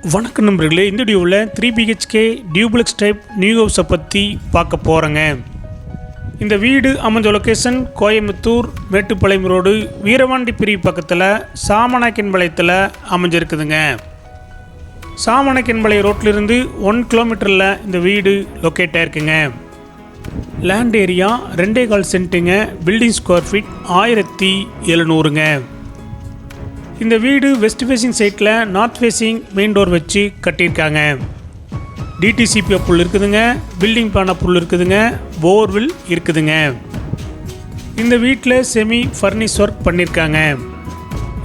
வணக்கம் நண்பர்களே, இந்த வீடியோவில் 3 BHK டியூப்ளெக்ஸ் டைப் நியூ ஹவுஸை பற்றி பார்க்க போகிறேங்க. இந்த வீடு அமைஞ்ச லொக்கேஷன் கோயம்புத்தூர் மேட்டுப்பாளையம் ரோடு வீரவாண்டி பிரிவு பக்கத்தில் சாமநாயக்கன்பாளையத்தில் அமைஞ்சிருக்குதுங்க. சாமநாயக்கன்பாளையம் ரோட்டிலிருந்து 1 கிலோமீட்டரில் இந்த வீடு லொக்கேட் ஆகிருக்குங்க. லேண்ட் ஏரியா 2.25 சென்ட்டுங்க. பில்டிங் ஸ்கொயர் ஃபீட் 1700ங்க. இந்த வீடு வெஸ்ட் ஃபேசிங் சைட்டில் நார்த் ஃபேசிங் மெயின் டோர் வச்சு கட்டியிருக்காங்க. டிடிசிபி அப்புள் இருக்குதுங்க. பில்டிங் பிளான் அப்புள் இருக்குதுங்க. போர்வில் இருக்குதுங்க. இந்த வீட்டில் செமி ஃபர்னிஷ் ஒர்க் பண்ணியிருக்காங்க.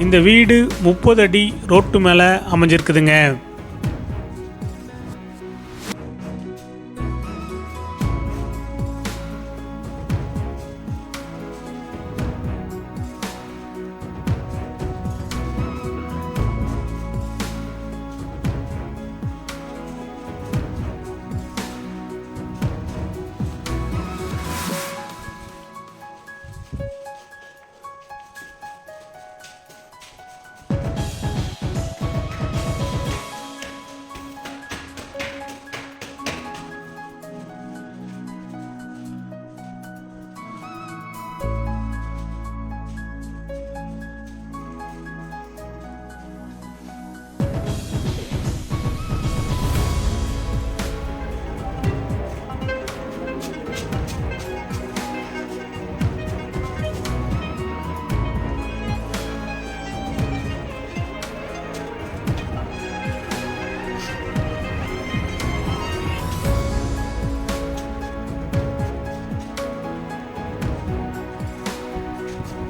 இந்த வீடு 30 அடி ரோட்டு மேலே அமைஞ்சிருக்குதுங்க.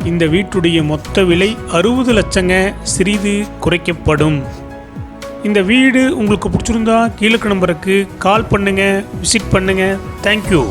இந்த வீட்டுடைய மொத்த விலை 60 லட்சங்க. சிறிது குறைக்கப்படும். இந்த வீடு உங்களுக்கு பிடிச்சிருந்தா கீழே நம்பருக்கு கால் பண்ணுங்கள், விசிட் பண்ணுங்கள். தேங்க்யூ.